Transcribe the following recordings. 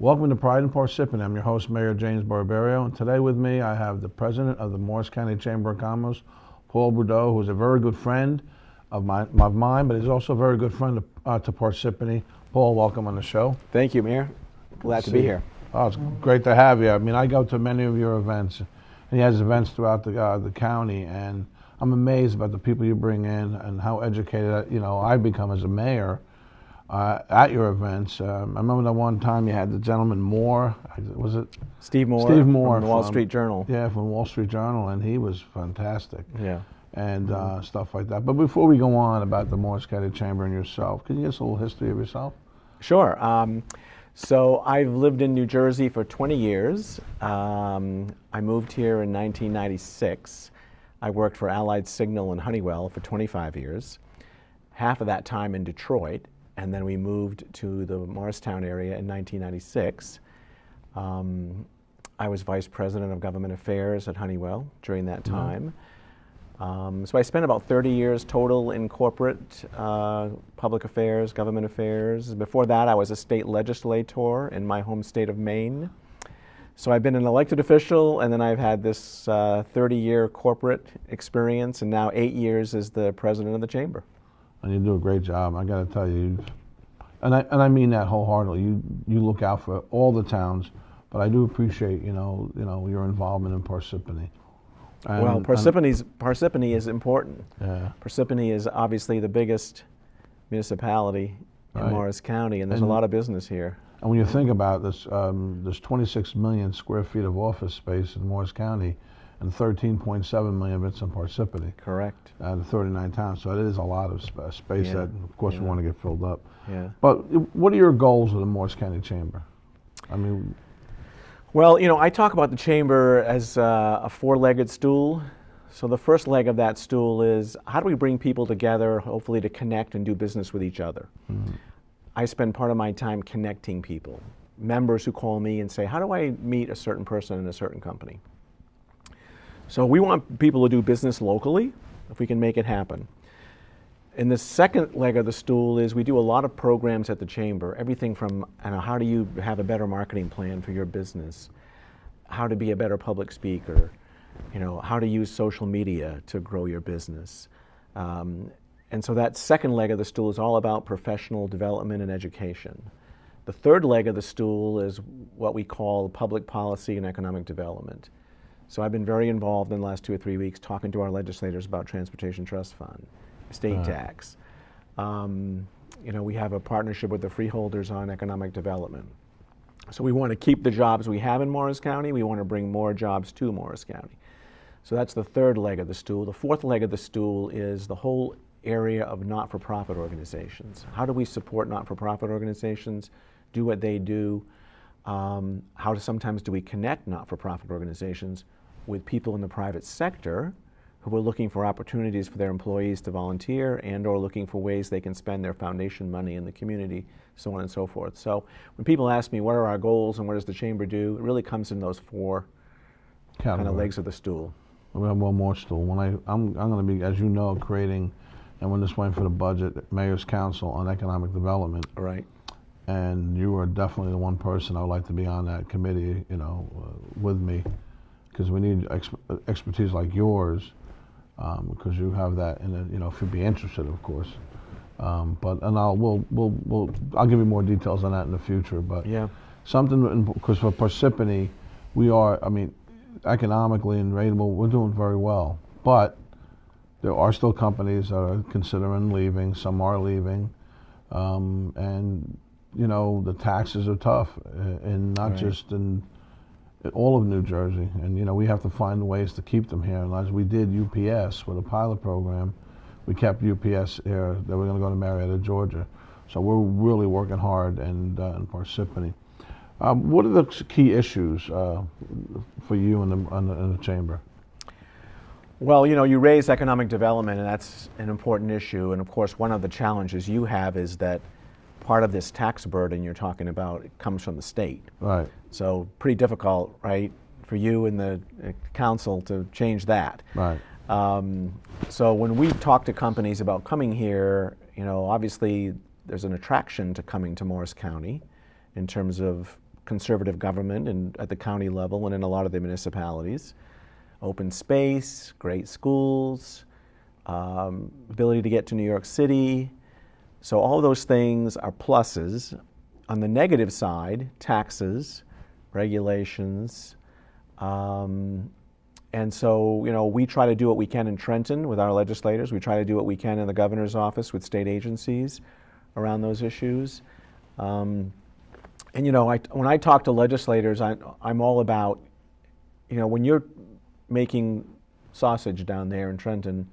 Welcome to Pride in Parsippany. I'm your host, Mayor James Barberio, and today with me I have the president of the Morris County Chamber of Commerce, Paul Boudreau, who's a very good friend of mine, but he's also a very good friend to Parsippany. Paul, welcome on the show. Thank you, Mayor. Glad to be here. Oh, it's great to have you. I mean, I go to many of your events, and he has events throughout the county, and I'm amazed about the people you bring in and how educated I've become as a mayor at your events. I remember that one time you had the gentleman Moore. Was it Steve Moore? Steve Moore from the Wall Street Journal. Yeah, from Wall Street Journal, and he was fantastic. Yeah. And stuff like that. But before we go on about the Morris County Chamber and yourself, can you give us a little history of yourself? Sure. So I've lived in New Jersey for 20 years. I moved here in 1996. I worked for Allied Signal and Honeywell for 25 years, half of that time in Detroit, and then we moved to the Morristown area in 1996. I was Vice President of Government Affairs at Honeywell during that time. So I spent about 30 years total in corporate, public affairs, government affairs. Before that, I was a state legislator in my home state of Maine. So I've been an elected official, and then I've had this 30-year corporate experience, and now 8 years as the president of the chamber. And you do a great job. I got to tell you, and I mean that wholeheartedly. You look out for all the towns, but I do appreciate your involvement in Parsippany. Well, Parsippany is important. Yeah. Parsippany is obviously the biggest municipality in Morris County, and there's a lot of business here. And when you think about this, there's 26 million square feet of office space in Morris County, and 13.7 million of it's in Parsippany. Correct. Out of 39 towns, so it is a lot of space that, of course, we want to get filled up. Yeah. But what are your goals of the Morris County Chamber? I mean, well, I talk about the chamber as a four-legged stool. So the first leg of that stool is, how do we bring people together, hopefully to connect and do business with each other? I spend part of my time connecting people, members who call me and say, how do I meet a certain person in a certain company? So we want people to do business locally, if we can make it happen. And the second leg of the stool is we do a lot of programs at the chamber, everything from how do you have a better marketing plan for your business, how to be a better public speaker, how to use social media to grow your business. And so that second leg of the stool is all about professional development and education. The third leg of the stool is what we call public policy and economic development. So I've been very involved in the last 2 or 3 weeks talking to our legislators about Transportation Trust Fund, estate tax. We have a partnership with the freeholders on economic development. So we want to keep the jobs we have in Morris County. We want to bring more jobs to Morris County. So that's the third leg of the stool. The fourth leg of the stool is the whole area of not-for-profit organizations. How do we support not-for-profit organizations, do what they do? Sometimes do we connect not-for-profit organizations with people in the private sector who are looking for opportunities for their employees to volunteer and or looking for ways they can spend their foundation money in the community, so on and so forth. So when people ask me what are our goals and what does the chamber do, it really comes in those four kind of legs of the stool. We have one more stool. I'm going to be, as you know, creating, and we're just waiting for the budget, Mayor's Council on Economic Development. Right. And you are definitely the one person I would like to be on that committee, with me, because we need expertise like yours, because you have that, and if you'd be interested, of course. I'll give you more details on that in the future. But yeah, because for Parsippany, we are, economically and rateable, we're doing very well. But there are still companies that are considering leaving. Some are leaving, and the taxes are tough, and not just in all of New Jersey. And we have to find ways to keep them here. And as we did UPS with a pilot program, we kept UPS here. They were going to go to Marietta, Georgia. So we're really working hard in Parsippany. What are the key issues for you in the chamber? Well, you raise economic development, and that's an important issue. And of course, one of the challenges you have is that part of this tax burden you're talking about comes from the state. Right. So pretty difficult, right, for you and the council to change that. Right. So when we talk to companies about coming here, obviously there's an attraction to coming to Morris County in terms of conservative government and at the county level and in a lot of the municipalities. Open space, great schools, ability to get to New York City. So all of those things are pluses. On the negative side, taxes, regulations, and so, we try to do what we can in Trenton with our legislators. We try to do what we can in the governor's office with state agencies around those issues. And, when I talk to legislators, I'm all about, when you're making sausage down there in Trenton,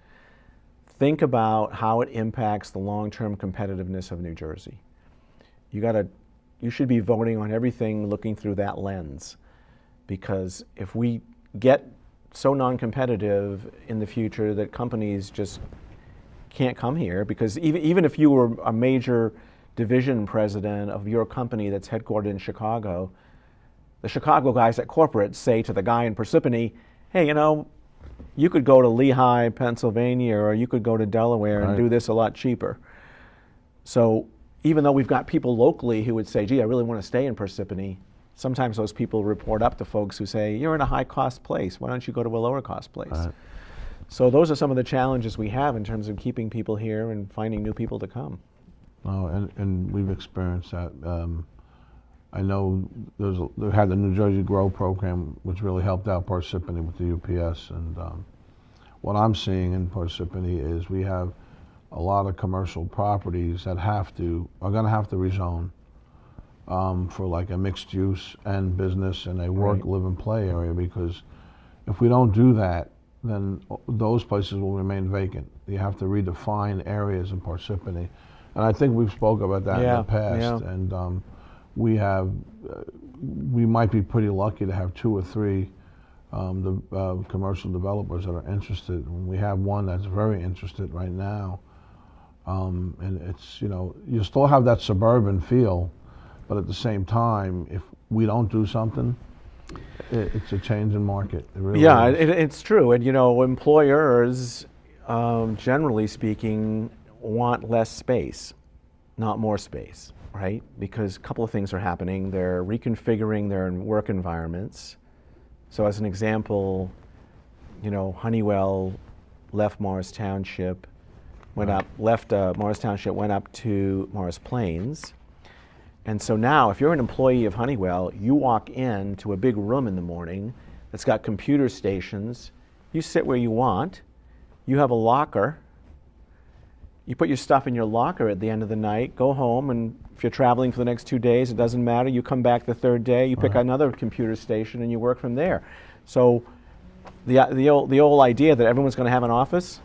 think about how it impacts the long-term competitiveness of New Jersey. You should be voting on everything looking through that lens, because if we get so non-competitive in the future that companies just can't come here, because even if you were a major division president of your company that's headquartered in Chicago, the Chicago guys at corporate say to the guy in Parsippany, hey, you could go to Lehigh, Pennsylvania, or you could go to Delaware and do this a lot cheaper. So even though we've got people locally who would say, gee, I really want to stay in Parsippany, sometimes those people report up to folks who say, you're in a high-cost place. Why don't you go to a lower-cost place? Right. So those are some of the challenges we have in terms of keeping people here and finding new people to come. Oh, and we've experienced that. I know they had the New Jersey Grow program, which really helped out Parsippany with the UPS. And what I'm seeing in Parsippany is we have a lot of commercial properties that are going to have to rezone for like a mixed use and business and a work, live, and play area, because if we don't do that, then those places will remain vacant. You have to redefine areas in Parsippany. And I think we've spoke about that in the past. And we might be pretty lucky to have 2 or 3 commercial developers that are interested. And we have one that's very interested right now. And it's, you still have that suburban feel, but at the same time, if we don't do something, it's a change in market. It really is. It's true. And, employers, generally speaking, want less space, not more space, right? Because a couple of things are happening. They're reconfiguring their work environments. So as an example, Honeywell left Morris Township, went up to Morris Plains. And so now, if you're an employee of Honeywell, you walk into a big room in the morning that's got computer stations. You sit where you want. You have a locker. You put your stuff in your locker at the end of the night, go home, and if you're traveling for the next 2 days, it doesn't matter. You come back the 3rd day, you pick another computer station, and you work from there. So the old idea that everyone's going to have an office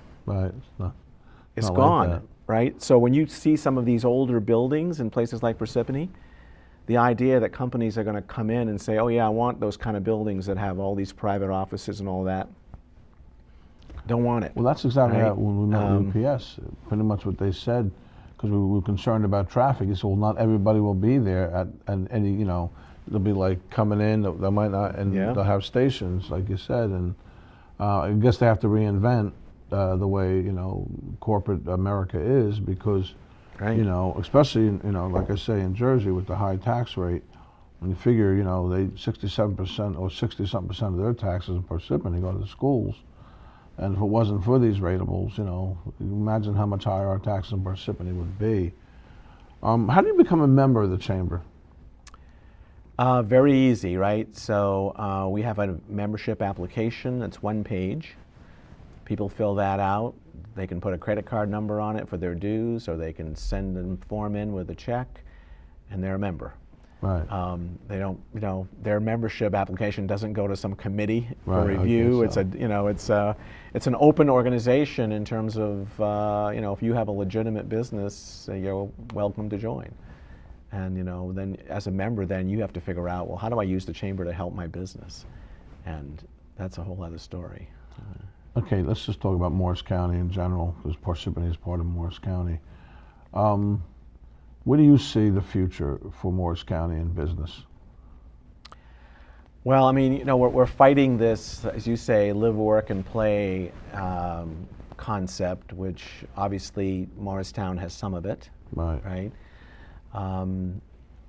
is gone. Like right? So when you see some of these older buildings in places like Parsippany, the idea that companies are going to come in and say, oh yeah, I want those kind of buildings that have all these private offices and all that, don't want it. Well, that's exactly right. When we met with UPS, pretty much what they said, because we were concerned about traffic. They said, well, not everybody will be there and any, they'll be like coming in, they might not, and they'll have stations, like you said, and I guess they have to reinvent the way corporate America is, because especially like I say in Jersey with the high tax rate, when you figure they 67% or 60-something% of their taxes in Parsippany go to the schools, and if it wasn't for these ratables, imagine how much higher our taxes in Parsippany would be. How do you become a member of the chamber? Very easy, right? So we have a membership application that's 1 page. People fill that out. They can put a credit card number on it for their dues, or they can send a form in with a check, and they're a member. Right. They don't, their membership application doesn't go to some committee for review. It's it's an open organization in terms of, if you have a legitimate business, you're welcome to join. And then as a member, then you have to figure out, well, how do I use the chamber to help my business? And that's a whole other story. Okay, let's just talk about Morris County in general, because Parsippany is part of Morris County. Where do you see the future for Morris County in business? Well, we're fighting this, as you say, live, work, and play concept, which obviously Morristown has some of it. Right. Right.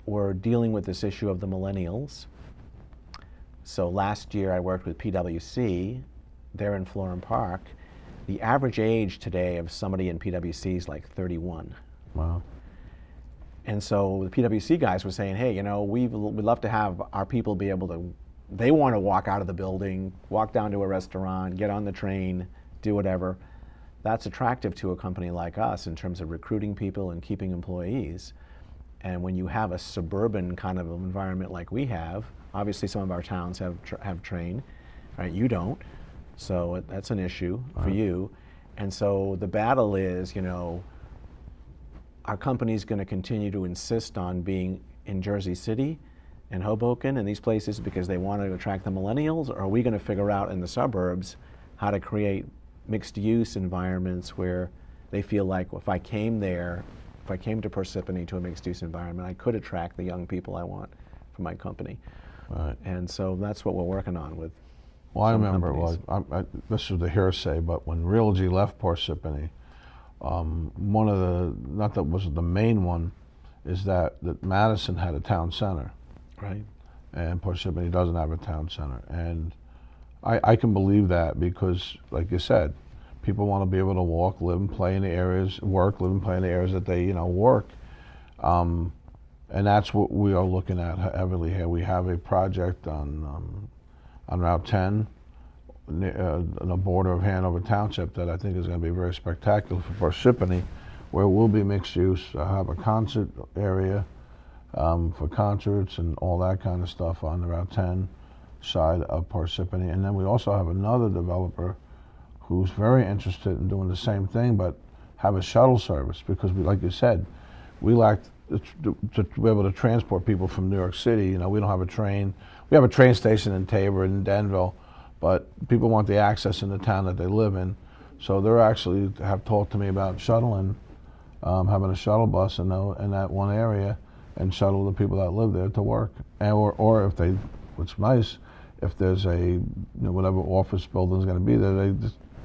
we're dealing with this issue of the millennials. So last year I worked with PwC. They're in Florham Park. The average age today of somebody in PwC is like 31. Wow. And so the PwC guys were saying, hey, we'd love to have our people be able to, they want to walk out of the building, walk down to a restaurant, get on the train, do whatever. That's attractive to a company like us in terms of recruiting people and keeping employees. And when you have a suburban kind of environment like we have, obviously some of our towns have train, right? You don't. So that's an issue for you. And so the battle is, our company's going to continue to insist on being in Jersey City and Hoboken and these places because they want to attract the millennials, or are we going to figure out in the suburbs how to create mixed-use environments where they feel like if I came to Parsippany to a mixed-use environment, I could attract the young people I want for my company. Right. And so that's what we're working on with. Well, I remember this was the hearsay, but when Realogy left Parsippany, one of the, not that was the main one, is that Madison had a town center. Right. And Parsippany doesn't have a town center. And I can believe that because, like you said, people want to be able to walk, live and play in the areas, work, live and play in the areas that they, work. And that's what we are looking at heavily here. We have a project on Route 10, on the border of Hanover Township, that I think is going to be very spectacular for Parsippany, where it will be mixed use. I have a concert area for concerts and all that kind of stuff on the Route 10 side of Parsippany. And then we also have another developer who's very interested in doing the same thing, but have a shuttle service, because we, like you said, we lack to be able to transport people from New York City. We don't have a train. We have a train station in Tabor and Denville, but people want the access in the town that they live in. So they're actually have talked to me about shuttling, having a shuttle bus in that one area and shuttle the people that live there to work. And, or if they, what's nice, if there's a, whatever office building's going to be there,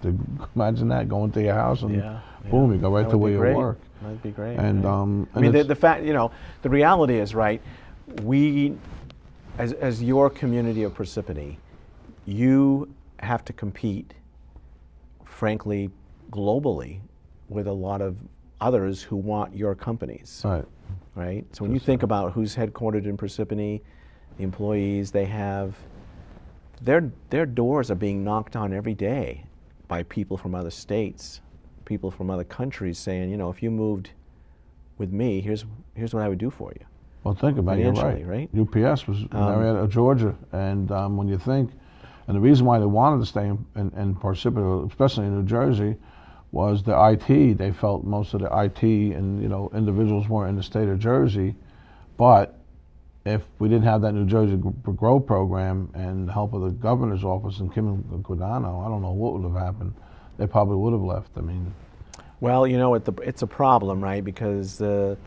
they imagine that, going to your house and boom, you go right to where you work. That'd be great. And, right? I mean, the fact, the reality is, right, we, as your community of Parsippany, you have to compete, frankly, globally with a lot of others who want your companies. Right. Right? So when you think about who's headquartered in Parsippany, the employees they have, their doors are being knocked on every day by people from other states, people from other countries saying, if you moved with me, here's what I would do for you. Well, think about it, you're right. UPS was in Marietta, Georgia, and when you think, and the reason why they wanted to stay in Parsippany, especially in New Jersey, was the IT. They felt most of the IT and individuals weren't in the state of Jersey, but if we didn't have that New Jersey Grow program and the help of the governor's office and Kim Guadagno, I don't know what would have happened. They probably would have left. I mean, well, it's a problem, right? Because the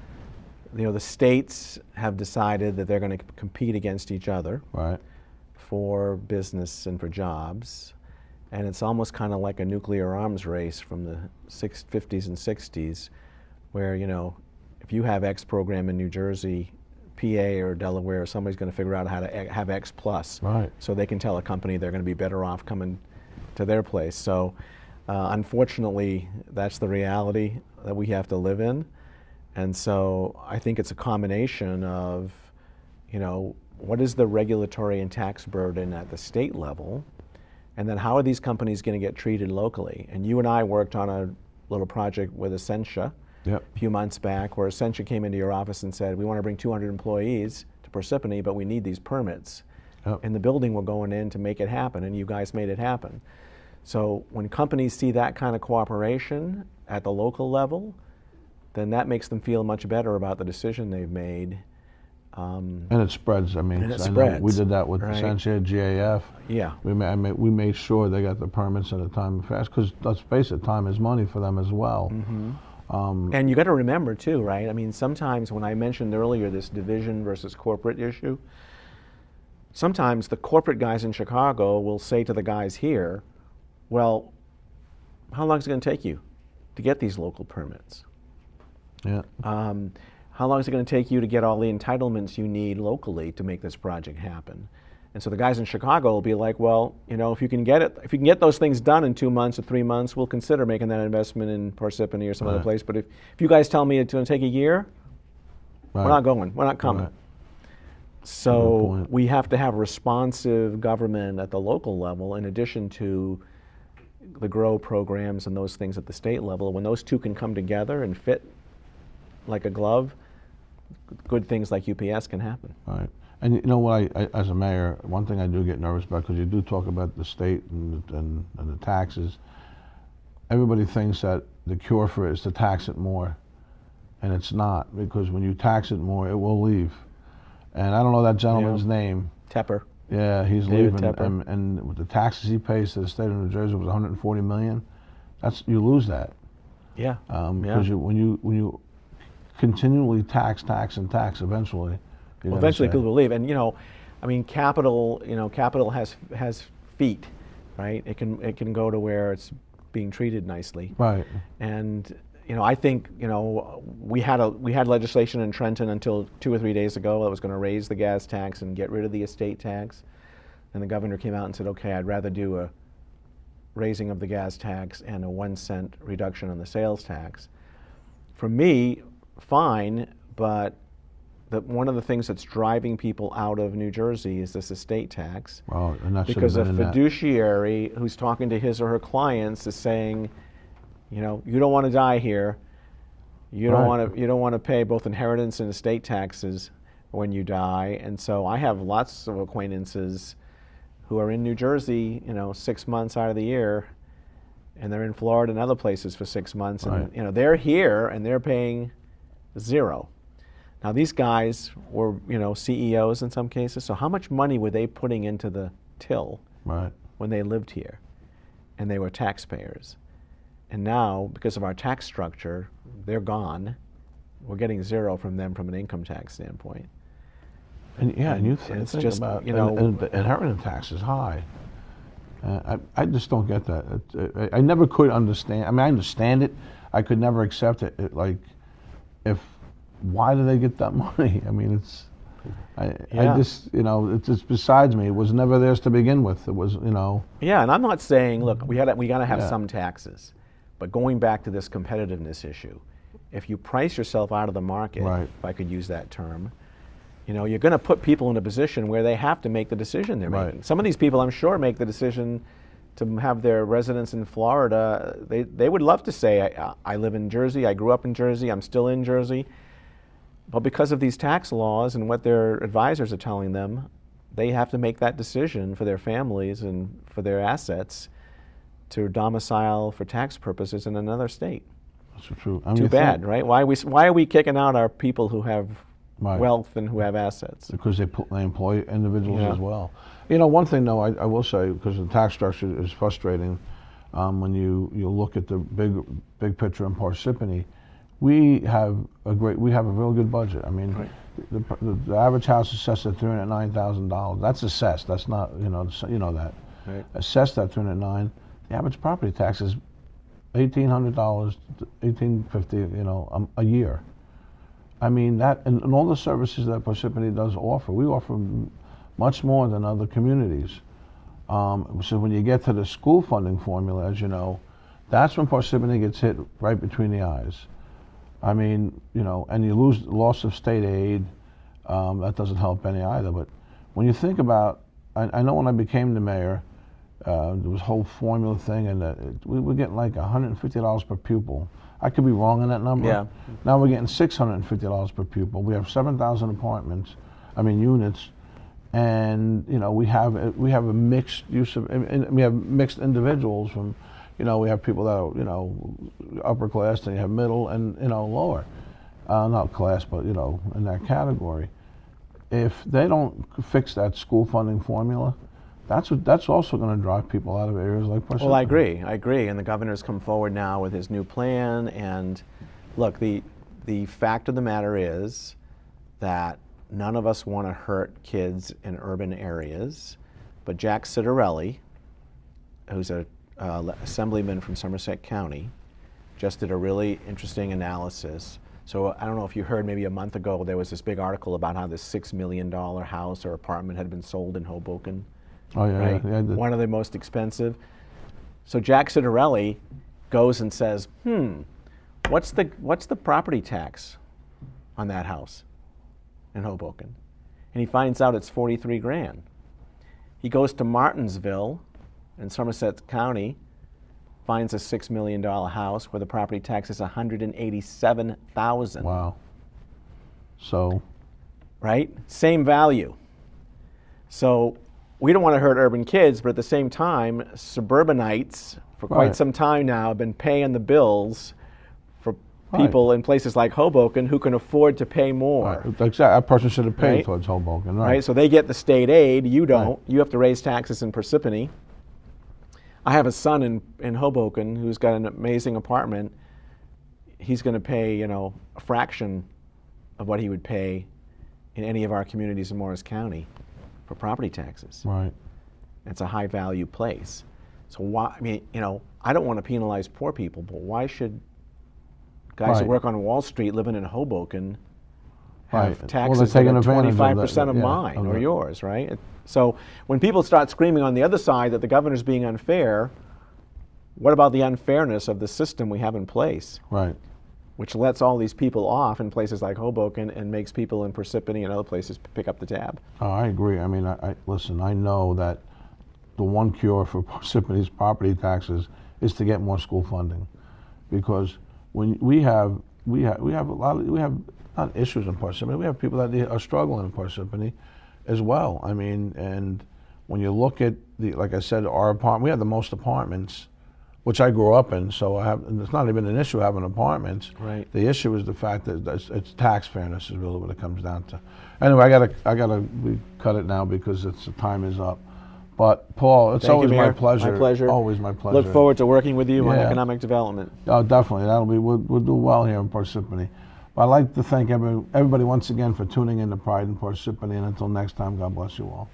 states have decided that they're going to compete against each other, right, for business and for jobs. And it's almost kind of like a nuclear arms race from the 50s and 60s, where, if you have X program in New Jersey, PA or Delaware, somebody's going to figure out how to have X plus. Right. So they can tell a company they're going to be better off coming to their place. So unfortunately, that's the reality that we have to live in. And so I think it's a combination of, what is the regulatory and tax burden at the state level? And then how are these companies going to get treated locally? And you and I worked on a little project with Essentia a few months back, where Essentia came into your office and said, we want to bring 200 employees to Parsippany, but we need these permits. And the building we're going in to make it happen, and you guys made it happen. So when companies see that kind of cooperation at the local level, then that makes them feel much better about the decision they've made. And it spreads. I mean, it spreads, we did that with right? Essentia, GAF. Yeah. We made sure they got the permits at a time fast, because let's face it, time is money for them as well. Mm-hmm. And you got to remember too, right? I mean, sometimes when I mentioned earlier this division versus corporate issue, sometimes the corporate guys in Chicago will say to the guys here, well, how long is it going to take you to get these local permits? Yeah. how long is it going to take you to get all the entitlements you need locally to make this project happen? And so the guys in Chicago will be like, well, you know, if you can get those things done in 2 months or 3 months, we'll consider making that investment in Parsippany or some other place. But if you guys tell me it's going to take a year, we're not going. We're not coming. So we have to have responsive government at the local level in addition to the GROW programs and those things at the state level. When those two can come together and fit like a glove, good things like UPS can happen. Right. And you know what, I as a mayor, one thing I do get nervous about, because you do talk about the state and the taxes. Everybody thinks that the cure for it is to tax it more, and it's not, because when you tax it more, it will leave. And I don't know that gentleman's name. Tepper. Yeah, he's David leaving, Tepper. and with the taxes he pays to the state of New Jersey was $140 million. You lose that. Yeah. Because when you continually tax, eventually. Well, eventually people will leave, and you know, I mean, capital has feet, right? It can go to where it's being treated nicely. Right. And you know, I think, you know, we had legislation in Trenton until 2 or 3 days ago that was going to raise the gas tax and get rid of the estate tax. And the governor came out and said, okay, I'd rather do a raising of the gas tax and a 1 cent reduction on the sales tax. For me, fine, but one of the things that's driving people out of New Jersey is this estate tax. Well, and that because a fiduciary who's talking to his or her clients is saying, you know, you don't want to die here. You don't want to pay both inheritance and estate taxes when you die. And so I have lots of acquaintances who are in New Jersey, you know, 6 months out of the year, and they're in Florida and other places for 6 months, and you know, they're here and they're paying zero. Now these guys were, you know, CEOs in some cases. So how much money were they putting into the till when they lived here, and they were taxpayers? And now, because of our tax structure, they're gone. We're getting zero from them from an income tax standpoint. And yeah, and you think just about, you know, and the inheritance tax is high. I just don't get that. I never could understand. I mean, I understand it. I could never accept it. Why do they get that money? I mean, I just, you know, it's just besides me. It was never theirs to begin with. It was, you know. Yeah, and I'm not saying, look, we got to have some taxes. But going back to this competitiveness issue, if you price yourself out of the market, if I could use that term, you know, you're going to put people in a position where they have to make the decision they're making. Some of these people, I'm sure, make the decision to have their residence in Florida. They would love to say, I live in Jersey, I grew up in Jersey, I'm still in Jersey. But because of these tax laws and what their advisors are telling them, they have to make that decision for their families and for their assets to domicile for tax purposes in another state. That's true. Too bad, right? Why are we kicking out our people who have wealth and who have assets? Because they employ individuals as well. You know, one thing though, I will say, because the tax structure is frustrating, when you look at the big picture in Parsippany, we have a real good budget. I mean, the average house is assessed at $309,000. That's assessed. That's not, you know that. Right. Assessed at $309,000. The average property tax is $1,800, $1,850, you know, a year. I mean, that and all the services that Parsippany does offer, we offer much more than other communities. So when you get to the school funding formula, as you know, that's when Parsippany gets hit right between the eyes. I mean, you know, and you lose loss of state aid. That doesn't help any either. But when you think about, I know when I became the mayor, there was a whole formula thing, and we were getting like $150 per pupil. I could be wrong on that number. Yeah. Now we're getting $650 per pupil. We have 7,000 units, and you know we have a mixed use of. We have mixed individuals from, you know, we have people that are, you know, upper class, then you have middle, and you know, lower, not class, but you know, in that category. If they don't fix that school funding formula, that's also going to drive people out of areas like Parsippany. Well, I agree, and the governor's come forward now with his new plan. And look, the fact of the matter is that none of us want to hurt kids in urban areas, but Jack Citarelli, who's a assemblyman from Somerset County, just did a really interesting analysis So I don't know if you heard, maybe a month ago, there was this big article about how this $6 million house or apartment had been sold in Hoboken. Oh yeah, Right? yeah, One of the most expensive. So Jack Citarelli goes and says, what's the property tax on that house in Hoboken? And he finds out it's 43 grand. He goes to Martinsville in Somerset County, finds a $6 million house where the property tax is $187,000. Wow. So. Right? Same value. So we don't want to hurt urban kids, but at the same time, suburbanites for quite some time now have been paying the bills for people in places like Hoboken who can afford to pay more. Right. Exactly. That person should have paid towards Hoboken. Right. So they get the state aid. You don't. You have to raise taxes in Parsippany. I have a son in Hoboken who's got an amazing apartment. He's going to pay, a fraction of what he would pay in any of our communities in Morris County for property taxes. Right. It's a high value place. So why, I don't want to penalize poor people, but why should guys who work on Wall Street living in Hoboken have taxes that are 25% of mine or yours, right? So when people start screaming on the other side that the governor's being unfair, what about the unfairness of the system we have in place? Right. Which lets all these people off in places like Hoboken and makes people in Parsippany and other places pick up the tab. Oh, I agree. I mean, listen, I know that the one cure for Parsippany's property taxes is to get more school funding, because when we have not issues in Parsippany, we have people that are struggling in Parsippany as well. I mean, and when you look at like I said, our apartment, we have the most apartments, which I grew up in, so it's not even an issue having apartments. Right. The issue is the fact that it's tax fairness is really what it comes down to. Anyway, we cut it now because the time is up. But Paul, it's always my pleasure. My pleasure. Always my pleasure. Look forward to working with you on economic development. Oh, definitely. We'll do well here in Parsippany. But I'd like to thank everybody once again for tuning in to Pride in Parsippany, and until next time, God bless you all.